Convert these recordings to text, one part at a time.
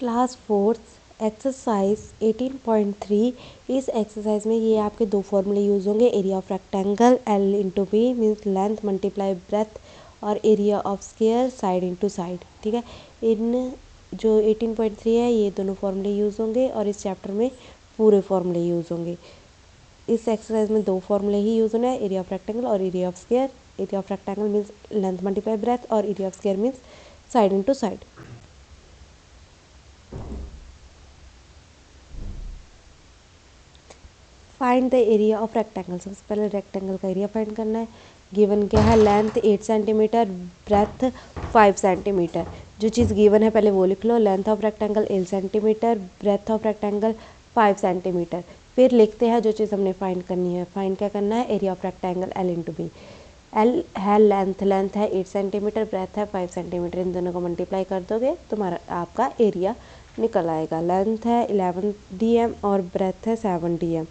Class fourth exercise 18.3। इस exercise में ये आपके दो फॉर्मूले यूज़ होंगे। Area of rectangle L into B means length multiply breadth, और area of square side into side. ठीक है, इन जो 18.3 है ये दोनों फॉर्मूले यूज़ होंगे और इस चैप्टर में पूरे फॉर्मूले यूज़ होंगे। इस एक्सरसाइज में दो फॉर्मूले ही यूज़ होना है, एरिया ऑफ रेक्टेंगल और area of square. Area of rectangle means length multiply breadth और area of square means side into side. Find the area of rectangle. सबसे पहले रेक्टेंगल का एरिया फाइंड करना है। गिवन क्या है, लेंथ 8 सेंटीमीटर, ब्रेथ 5 सेंटीमीटर। जो चीज़ गिवन है पहले वो लिख लो। Length of rectangle 8 centimetre, breadth of rectangle 5 centimetre. फिर लिखते हैं जो चीज़ हमने फाइंड करनी है। फाइंड क्या करना है, area of rectangle L into B. L है लेंथ है 8 सेंटीमीटर, ब्रेथ है 5 सेंटीमीटर। इन दोनों को मल्टीप्लाई कर दोगे तुम्हारा आपका एरिया निकल आएगा। लेंथ है 11 dm और ब्रेथ है 7 dm।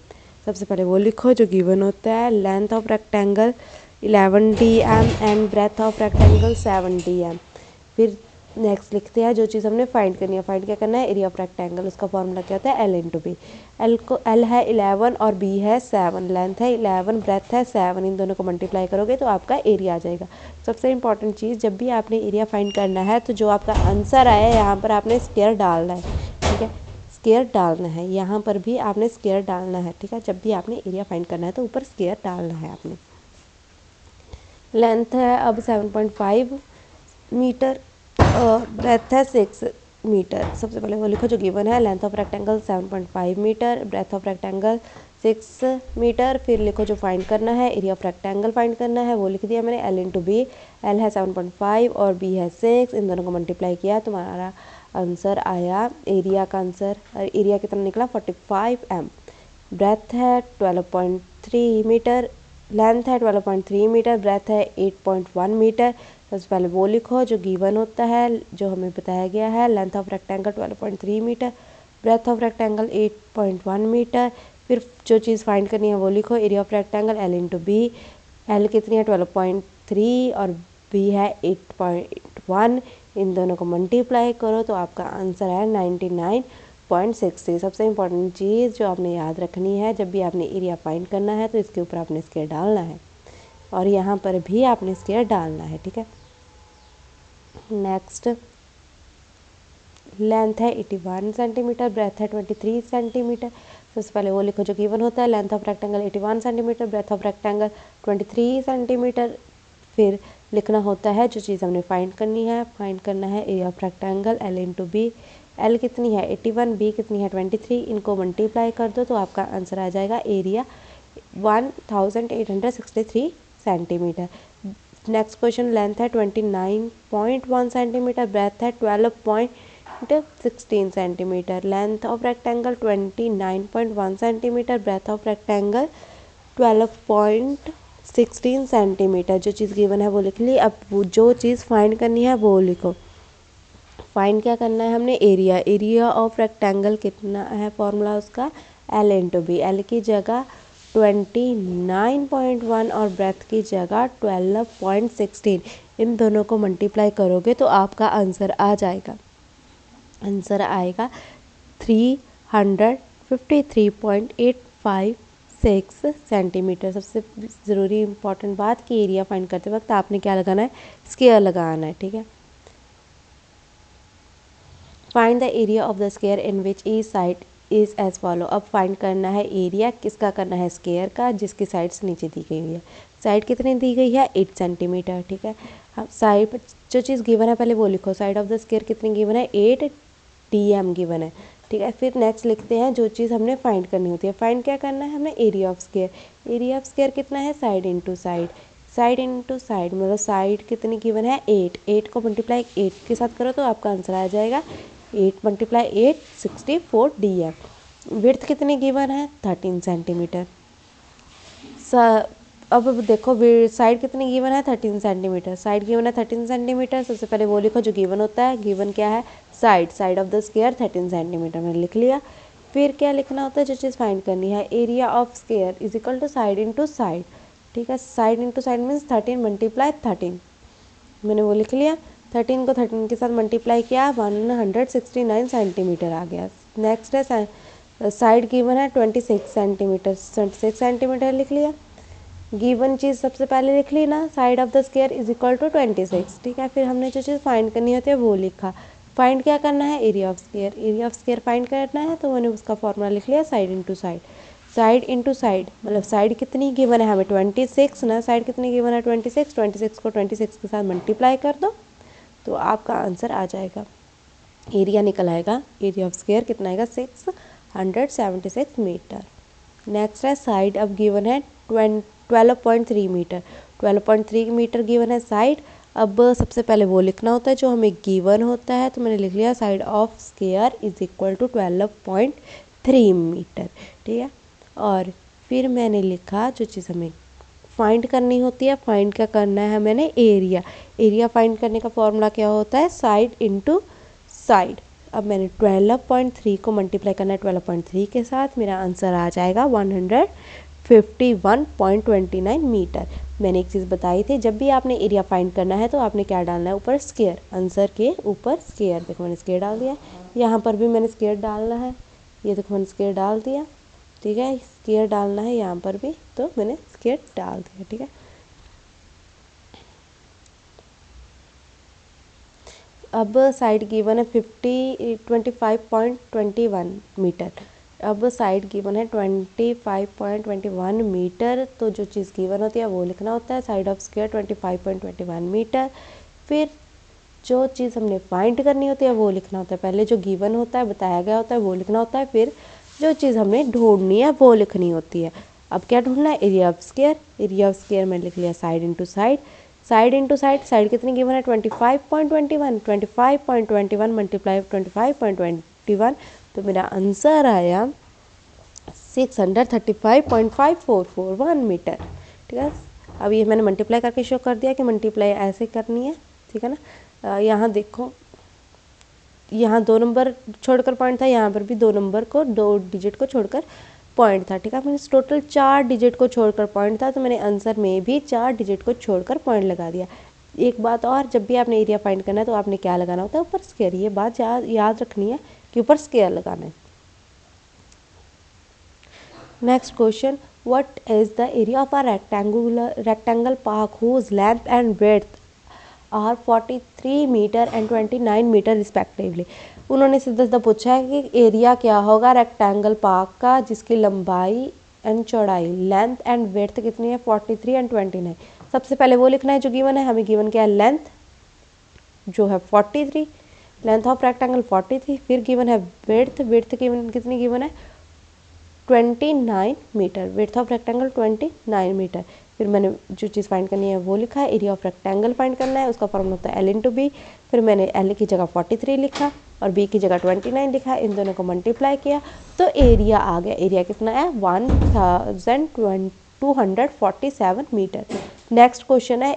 सबसे पहले वो लिखो जो गिवन होता है। Length of rectangle 11 dm and breadth of rectangle 7 dm। फिर नेक्स्ट लिखते हैं जो चीज़ हमने फाइंड करनी है। फाइंड क्या करना है, एरिया ऑफ रेक्टेंगल। उसका फॉर्मूला क्या होता है, L इंटू बी। L है 11 और B है 7। लेंथ है 11, ब्रेथ है 7। इन दोनों को मल्टीप्लाई करोगे तो आपका एरिया आ जाएगा। सबसे इंपॉर्टेंट चीज़, जब भी आपने एरिया फाइंड करना है तो जो आपका आंसर आया यहाँ पर आपने स्क्वायर डालना है। ठीक है, स्क्वायर डालना है। यहाँ पर भी आपने स्क्वायर डालना है। ठीक है, जब भी आपने एरिया फाइंड करना है तो ऊपर स्क्वायर डालना है आपने। लेंथ है अब 7.5 मीटर, ब्रेथ है 6 मीटर। सबसे पहले वो लिखो जो गिवन है। Length of rectangle 7.5 metre, breadth of rectangle 6 metre. फिर लिखो जो फाइंड करना है, एरिया ऑफ रेक्टेंगल फाइंड करना है। वो लिख दिया मैंने, L इंटू बी। L है 7.5 और B है 6। इन दोनों को मल्टीप्लाई किया, तुम्हारा आंसर आया एरिया का आंसर। एरिया कितना निकला, 45 m। ब्रेथ है 12.3 मीटर, लेंथ है 12.3 मीटर, ब्रेथ है 8.1 मीटर। सबसे पहले वो लिखो जो गिवन होता है, जो हमें बताया गया है। Length of rectangle 12.3 metre, breadth of rectangle 8.1 metre. फिर जो चीज़ फाइंड करनी है वो लिखो, area of rectangle L into B. L कितनी है, 12.3 और B है 8.1। इन दोनों को मल्टीप्लाई करो तो आपका आंसर है 99.63। सबसे इंपॉर्टेंट चीज़ जो आपने याद रखनी है, जब भी आपने एरिया फाइंड करना है तो इसके ऊपर आपने स्क्वायर डालना है और यहाँ पर भी आपने स्क्वायर डालना है। ठीक है, नेक्स्ट लेंथ है 81 सेंटीमीटर, ब्रेथ है 23 सेंटीमीटर। सबसे पहले वो लिखो जो गिवन होता है। Length of rectangle 81 centimetre, breadth of rectangle 23 centimetre. फिर लिखना होता है जो चीज़ हमने फाइंड करनी है। फाइंड करना है area of rectangle L into B. L कितनी है 81, B कितनी है 23। इनको मल्टीप्लाई कर दो तो आपका आंसर आ जाएगा area 1863 centimetre. Next question, length है 29.1 सेंटीमीटर, ब्रेथ है 12.16 centimetre. Length of rectangle 29.1 centimetre, breadth of rectangle 12.16 centimetre. जो चीज़ गिवन है वो लिख ली। अब जो चीज़ फाइंड करनी है वो लिखो। फाइंड क्या करना है हमने, एरिया ऑफ रेक्टेंगल कितना है, फॉर्मूला उसका L इंटू बी। L की जगह 29.1 और ब्रेथ की जगह 12.16। इन दोनों को मल्टीप्लाई करोगे तो आपका आंसर आ जाएगा। आंसर आएगा 353.856 सेंटीमीटर। सबसे ज़रूरी इंपॉर्टेंट बात कि एरिया फाइंड करते वक्त आपने क्या लगाना है, स्क्वायर लगाना है। ठीक है, find the area of the square in which each side is as follow. अब फाइंड करना है एरिया किसका करना है, स्क्वायर का, जिसकी साइड्स नीचे दी गई हुई है। साइड कितनी दी गई है, 8 सेंटीमीटर। ठीक है, अब साइड जो चीज़ गिवन है पहले वो लिखो। साइड ऑफ द स्क्वायर कितनी गिवन है, 8 dm गिवन है। ठीक है, फिर नेक्स्ट लिखते हैं जो चीज़ हमने फाइंड करनी होती है। फाइंड क्या करना है हमें, area of square. Area of square कितना है, side into side. Side into side मतलब साइड कितनी गिवन है, 8। 8 को मल्टीप्लाई 8 के साथ करो तो आपका आंसर आ जाएगा 8 × 8 64 dm। विड्थ कितनी गिवन है, 13 सेंटीमीटर। अब देखो साइड कितनी गिवन है, 13 सेंटीमीटर। साइड गिवन है 13 सेंटीमीटर। सबसे पहले वो लिखो जो गिवन होता है। गिवन क्या है, side of the square 13 centimetre मैंने लिख लिया। फिर क्या लिखना होता है, जो चीज़ फाइंड करनी है, area of square is equal to side into side. ठीक है, साइड इंटू साइड मीन्स 13 × 13 मैंने वो लिख लिया। 13 को 13 के साथ मल्टीप्लाई किया 169 सेंटीमीटर आ गया। नेक्स्ट है साइड गिवन है 26 सेंटीमीटर, 26 सेंटीमीटर लिख लिया। गिवन चीज़ सबसे पहले लिख ली ना, side of the square is equal to 26, ठीक है। फिर हमने जो चीज़ फाइंड करनी होती है वो लिखा। फाइंड क्या करना है, area of square, area of square find करना है, तो मैंने उसका फॉर्मूला लिख लिया side into side. Side into side मतलब साइड कितनी गिवन है हमें 26 ना, साइड कितनी गिवन है 26, 26 को 26 के साथ मल्टीप्लाई कर दो तो आपका आंसर आ जाएगा, एरिया निकल आएगा। एरिया ऑफ स्क्वायर कितना आएगा 676 मीटर। नेक्स्ट है साइड अब गिवन है 12.3 मीटर, 12.3 मीटर गिवन है साइड। अब सबसे पहले वो लिखना होता है जो हमें गिवन होता है, तो मैंने लिख लिया side of square is equal to 12.3 metre, ठीक है। और फिर मैंने लिखा जो चीज़ हमें फाइंड करनी होती है, फाइंड क्या करना है मैंने, एरिया। एरिया फाइंड करने का फॉर्मूला क्या होता है, साइड इंटू साइड। अब मैंने 12.3 को मल्टीप्लाई करना है 12.3 के साथ, मेरा आंसर आ जाएगा 151.29 मीटर। मैंने एक चीज़ बताई थी, जब भी आपने एरिया फाइंड करना है तो आपने क्या डालना है, ऊपर स्क्वायर, आंसर के ऊपर स्क्वायर। देखो मैंने स्क्वायर डाल दिया, यहाँ पर भी मैंने स्क्वायर डालना है, ये देखो मैंने स्क्वायर डाल दिया, ठीक है। स्क्वायर डालना है यहाँ पर भी, तो मैंने स्क्वायर डाल दिया, ठीक है। अब साइड गिवन है 25.21 मीटर। अब साइड गिवन है 25.21 मीटर, तो जो चीज़ गिवन होती है वो लिखना होता है, साइड ऑफ स्क्वायर 25.21 मीटर। फिर जो चीज़ हमने फाइंड करनी होती है वो लिखना होता है, पहले जो गिवन होता है बताया गया होता है वो लिखना होता है, फिर जो चीज़ हमने ढूंढनी है वो लिखनी होती है। अब क्या ढूंढना है, area of square. Area of square में लिख लिया side into side, side into side. Side कितनी गिवन है 25.21, 25.21 मल्टीप्लाई 25.21, तो मेरा आंसर आया 635.5441 मीटर, ठीक है। अब ये मैंने मल्टीप्लाई करके शो कर दिया कि मल्टीप्लाई ऐसे करनी है, ठीक है ना। यहाँ देखो, यहाँ 2 नंबर छोड़कर पॉइंट था, यहाँ पर भी 2 नंबर को 2 डिजिट को छोड़कर पॉइंट था, ठीक है। मैंने टोटल 4 डिजिट को छोड़कर पॉइंट था, तो मैंने आंसर में भी 4 डिजिट को छोड़कर पॉइंट लगा दिया। एक बात और, जब भी आपने एरिया फाइंड करना है तो आपने क्या लगाना होता है, ऊपर स्क्वायर। ये बात याद रखनी है कि ऊपर स्क्वायर लगाना है। Next question, what is the area of a rectangle park whose length and width are 43 metre and 29 metre respectively. उन्होंने सीधा सीधा पूछा है कि एरिया क्या होगा रेक्टेंगल पार्क का जिसकी लंबाई एंड चौड़ाई, लेंथ एंड विड्थ कितनी है 43 एंड 29। सबसे पहले वो लिखना है जो गिवन है, हमें गिवन क्या है, लेंथ जो है 43, लेंथ ऑफ रेक्टेंगल 43। फिर गिवन है विड्थ, विड्थ कितनी गिवन है 29 metre, width of rectangle 29 metre. फिर मैंने जो चीज़ फाइंड करनी है वो लिखा है, एरिया ऑफ रेक्टेंगल फाइंड करना है, उसका फॉर्मूला होता है L इंटू बी। फिर मैंने L की जगह 43 लिखा और B की जगह 29 लिखा, इन दोनों को मल्टीप्लाई किया तो एरिया आ गया। एरिया कितना है 1247 मीटर। नेक्स्ट क्वेश्चन है,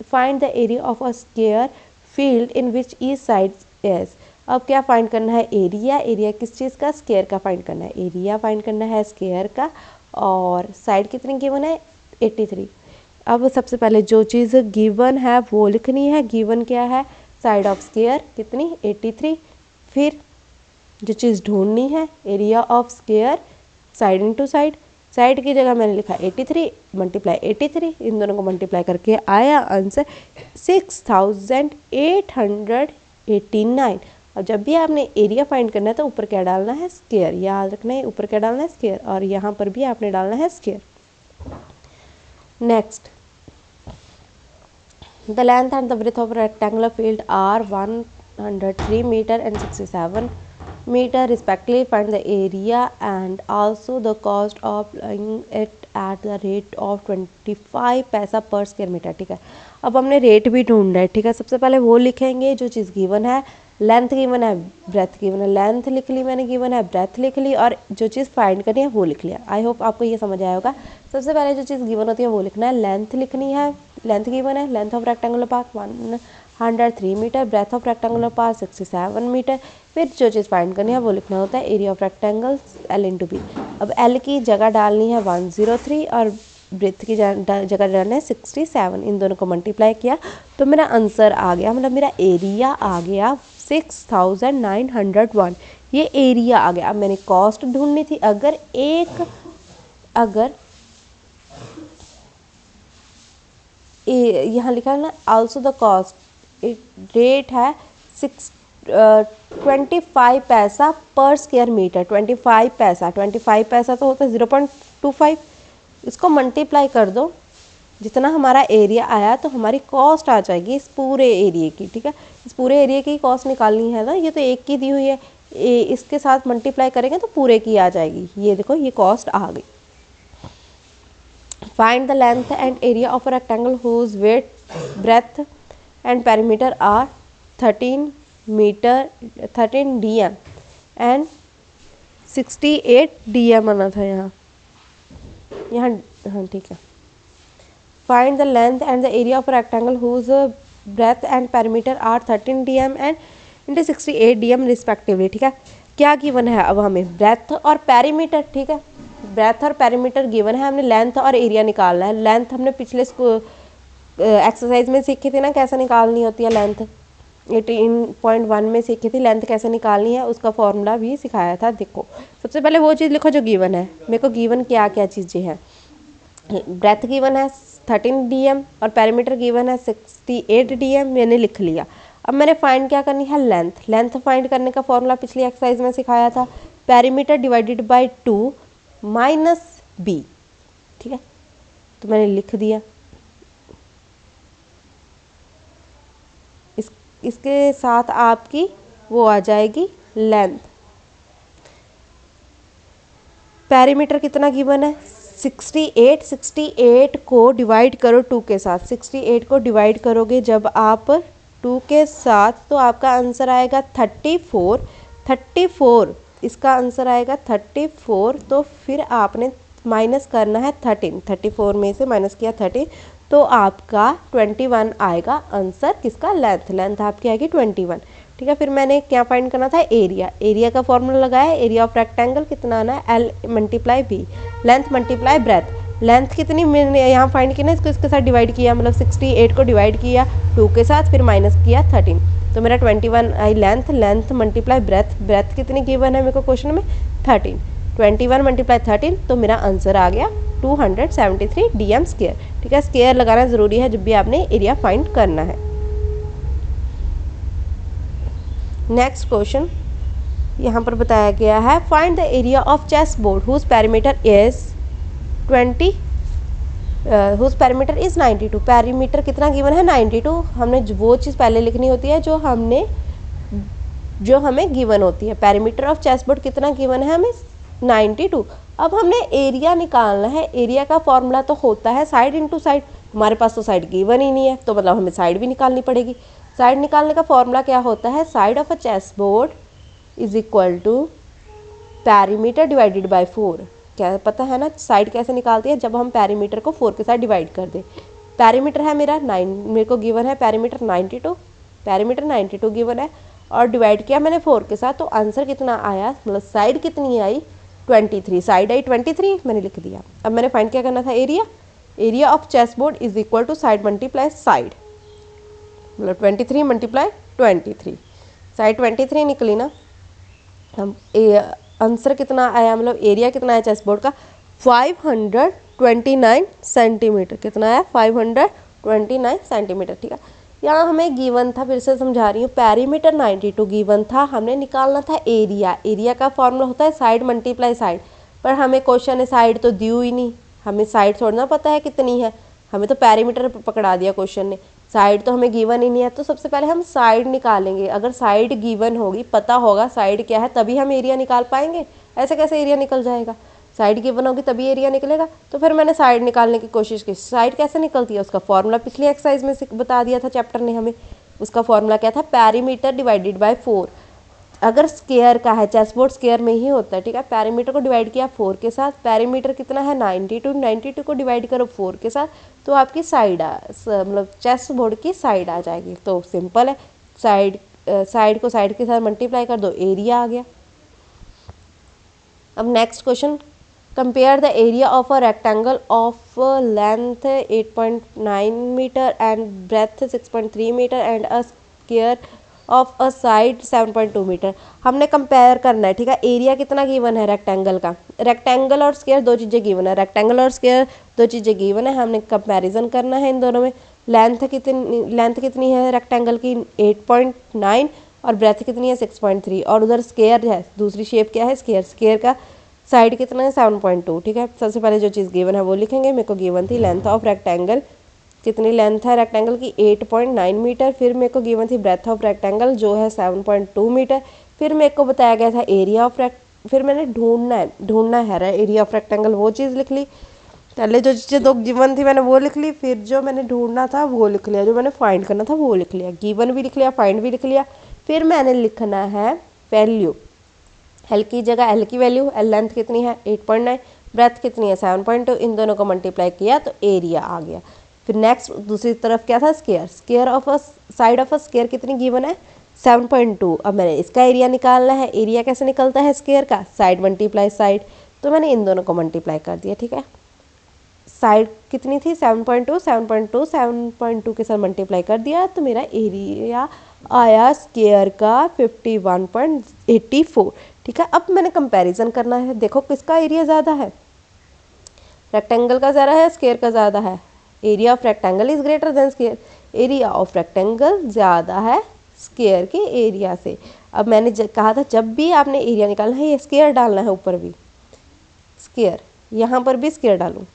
find the area of a square field in which each side is. अब क्या फाइंड करना है, एरिया। एरिया किस चीज़ का, स्क्वायर का फाइंड करना है। एरिया फाइंड करना है स्क्वायर का, और साइड कितनी गिवन है 83। अब सबसे पहले जो चीज़ गिवन है वो लिखनी है। गिवन क्या है, साइड ऑफ स्क्वायर कितनी 83। फिर जो चीज़ ढूंढनी है, area of square side into side. Side की जगह मैंने लिखा 83 मल्टीप्लाई 83, इन दोनों को मल्टीप्लाई करके आया आंसर 6889। और जब भी आपने एरिया फाइंड करना है तो ऊपर क्या डालना है, स्क्वायर। याद रखना है ऊपर क्या डालना है, स्क्वायर, और यहाँ पर भी आपने डालना है square. Next, the length and the breadth of rectangular field are 103 metre and 67 metre respectively. Find the area and also the cost of it at the rate of 25 paisa पर स्क्वायर मीटर, ठीक है। अब हमने रेट भी ढूंढना है, ठीक है। सबसे पहले वो लिखेंगे जो चीज़ गिवन है, लेंथ गिवन है, ब्रेथ गिवन है। लेंथ लिख ली मैंने, गिवन है, ब्रेथ लिख ली, और जो चीज़ फाइंड करनी है वो लिख लिया। आई होप आपको ये समझ आया होगा। सबसे पहले जो चीज़ गिवन होती है वो लिखना है, लेंथ लिखनी है। लेंथ गिवन है, length of rectangular park 103 metre, breadth of rectangular park 67 metre. फिर जो चीज़ फाइंड करनी है वो लिखना होता है area of rectangle L into B. अब L की जगह डालनी है 103 और ब्रेथ की जगह जाना है 67, इन दोनों को मल्टीप्लाई किया तो मेरा आंसर आ गया, मतलब मेरा एरिया आ गया 6901, ये एरिया आ गया। अब मैंने कॉस्ट ढूंढनी थी, अगर यहाँ लिखा है ना आल्सो द कॉस्ट रेट है 25 पैसा पर स्क्वायर मीटर। 25 पैसा तो होता है 0.25, इसको मल्टीप्लाई कर दो, जितना हमारा एरिया आया तो हमारी कॉस्ट आ जाएगी इस पूरे एरिया की। ठीक है, इस पूरे एरिया की कॉस्ट निकालनी है ना, ये तो एक की दी हुई है, इसके साथ मल्टीप्लाई करेंगे तो पूरे की आ जाएगी। ये देखो ये कॉस्ट आ गई। Find the length and area of a rectangle whose width, breadth and perimeter are 13 dm and 68 dm आना था यहाँ। हाँ ठीक है। Find the length and the area of rectangle whose breadth and perimeter are 13 dm and into 68 dm respectively. ठीक है, क्या given है अब हमें? ब्रेथ और पेरीमीटर। ठीक है, ब्रेथ और पेरीमीटर गिवन है, हमने लेंथ और एरिया निकालना है। लेंथ हमने पिछले एक्सरसाइज में सीखी थी ना, कैसे निकालनी होती है लेंथ, 18.1 में सीखी थी लेंथ कैसे निकालनी है, उसका फॉर्मूला भी सिखाया था। देखो सबसे पहले वो चीज़ लिखो जो गिवन है। मेरे को गिवन क्या क्या चीज़ें हैं, ब्रेथ गिवन है 13 dm और पेरीमीटर गिवन है 68 dm, मैंने लिख लिया। अब मैंने फाइंड क्या करनी है? लेंथ। लेंथ फाइंड करने का फॉर्मूला पिछली एक्सरसाइज में सिखाया था, perimeter divided by 2 minus B. ठीक है, तो मैंने लिख दिया। इसके साथ आपकी वो आ जाएगी लेंथ। पेरीमीटर कितना गिवन है? 68। 68 को डिवाइड करो 2 के साथ। 68 को डिवाइड करोगे जब आप 2 के साथ तो आपका आंसर आएगा 34। 34 इसका आंसर आएगा 34। तो फिर आपने माइनस करना है 13। 34 में से माइनस किया 13 तो आपका 21 आएगा आंसर। किसका? लेंथ। लेंथ आपकी आएगी 21। ठीक है, फिर मैंने क्या फाइंड करना था? एरिया। एरिया का फॉर्मूला लगाया, एरिया ऑफ रेक्टेंगल कितना आना है? L multiply B, length multiply breadth. Length कितनी मैंने यहाँ फाइंड की ना, इसको इसके साथ डिवाइड किया, मतलब 68 को डिवाइड किया 2 के साथ, फिर माइनस किया 13 तो मेरा 21 आई length. Length multiply breadth. Breadth कितनी गिवन है मेरे को क्वेश्चन में? 13। 21 मल्टीप्लाई 13 तो मेरा आंसर आ गया 273 dm स्क्वायर। ठीक है, स्क्वायर लगाना ज़रूरी है जब भी आपने एरिया फाइंड करना है। नेक्स्ट क्वेश्चन यहाँ पर बताया गया है, find the area of chess board whose perimeter is 92। Perimeter कितना गिवन है? 92। हमने वो चीज़ पहले लिखनी होती है जो हमें गिवन होती है। पेरीमीटर ऑफ चेस बोर्ड कितना गिवन है हमें? 92। अब हमने एरिया निकालना है। एरिया का फॉर्मूला तो होता है साइड इंटू साइड। हमारे पास तो साइड गिवन ही नहीं है, तो मतलब हमें साइड भी निकालनी पड़ेगी। साइड निकालने का फॉर्मूला क्या होता है? Side of a chess board is equal to perimeter divided by 4। क्या पता है ना साइड कैसे निकालती है? जब हम पेरीमीटर को 4 के साथ डिवाइड कर दें। पेरीमीटर है मेरा 9, मेरे को गिवन है पेरीमीटर 92। पेरीमीटर 92 गिवन है और डिवाइड किया मैंने 4 के साथ, तो आंसर कितना आया, मतलब साइड कितनी आई? 23। साइड आई 23, मैंने लिख दिया। अब मैंने फाइंड क्या करना था? Area. Area of chess board is equal to side multiply side, मतलब 23 मल्टीप्लाई 23। साइड 23 निकली ना। हम आंसर कितना आया, मतलब एरिया कितना आया चेस बोर्ड का? 529 सेंटीमीटर। कितना आया? 529 सेंटीमीटर। ठीक है, यहाँ हमें गिवन था, फिर से समझा रही हूँ, पेरीमीटर 92 गिवन था, हमने निकालना था एरिया। एरिया का फॉर्मूला होता है साइड मल्टीप्लाई साइड, पर हमें क्वेश्चन है साइड तो दी ही नहीं, हमें साइड छोड़ना पता है कितनी है, हमें तो पेरीमीटर पकड़ा दिया क्वेश्चन ने, साइड तो हमें गिवन ही नहीं है। तो सबसे पहले हम साइड निकालेंगे। अगर साइड गिवन होगी, पता होगा साइड क्या है, तभी हम एरिया निकाल पाएंगे। ऐसे कैसे एरिया निकल जाएगा? साइड गिवन होगी तभी एरिया निकलेगा। तो फिर मैंने साइड निकालने की कोशिश की। साइड कैसे निकलती है उसका फॉर्मूला पिछली एक्सरसाइज में बता दिया था चैप्टर ने हमें। उसका फॉर्मूला क्या था? Perimeter divided by 4। अगर स्क्वायर का है, चेस बोर्ड स्क्वायर में ही होता है। ठीक है, पेरीमीटर को डिवाइड किया 4 के साथ। पेरीमीटर कितना है? 92। 92 को डिवाइड करो 4 के साथ, तो आपकी साइड मतलब चेस बोर्ड की साइड आ जाएगी। तो सिंपल है, साइड को साइड के साथ मल्टीप्लाई कर दो, एरिया आ गया। अब next question compare the area of a rectangle of length 8.9 metre and breadth 6.3 metre and a square of a side 7.2 metre. हमने कंपेयर करना है, ठीक है। एरिया कितना गिवन है रेक्टेंगल का, रेक्टेंगल और स्क्वायर दो चीज़ें गिवन है, रेक्टेंगल और स्क्वायर दो चीज़ें गिवन है, हमने कंपैरिजन करना है इन दोनों में। लेंथ कितनी है रेक्टेंगल की 8.9 और ब्रेथ कितनी है 6.3 और उधर स्क्वायर है, दूसरी शेप क्या है स्क्वायर, स्क्वायर का साइड कितना है 7.2, ठीक है। सबसे पहले जो चीज़ गिवन है वो लिखेंगे। मेरे को गिवन थी लेंथ ऑफ रेक्टेंगल, कितनी लेंथ है रेक्टेंगल की 8.9 मीटर, फिर मेरे को गिवन थी ब्रेथ ऑफ रेक्टेंगल जो है 7.2 मीटर, फिर मेरे को बताया गया था एरिया ऑफ फिर मैंने ढूंढना है एरिया ऑफ रेक्टेंगल, वो चीज़ लिख ली। पहले जो चीज़ें दो गिवन थी मैंने वो लिख ली, फिर जो मैंने ढूंढना था वो लिख लिया, जो मैंने फाइंड करना था वो लिख लिया। गिवन भी लिख लिया, फाइंड भी लिख लिया। फिर मैंने लिखना है वैल्यू, एल की जगह एल की वैल्यू, एल लेंथ कितनी है 8.9, ब्रेथ कितनी है 7.2, इन दोनों को मल्टीप्लाई किया तो एरिया आ गया। फिर नेक्स्ट दूसरी तरफ क्या था square, square of a side of a square कितनी गिवन है 7.2। अब मैंने इसका एरिया निकालना है, एरिया कैसे निकलता है स्क्वायर का, साइड मल्टीप्लाई साइड, तो मैंने इन दोनों को मल्टीप्लाई कर दिया, ठीक है। साइड कितनी थी 7.2 के साथ मल्टीप्लाई कर दिया तो मेरा एरिया आया स्क्वायर का 51.84, ठीक है। अब मैंने कंपैरिजन करना है, देखो किसका एरिया ज़्यादा है, रेक्टेंगल का ज़्यादा है स्क्वायर का ज़्यादा है। Area of rectangle is greater than square, area of rectangle ज़्यादा है स्क्वायर के एरिया से। अब मैंने कहा था जब भी आपने एरिया निकालना है ये स्क्वायर डालना है, ऊपर भी स्क्वायर, यहाँ पर भी स्क्वायर डालूँ,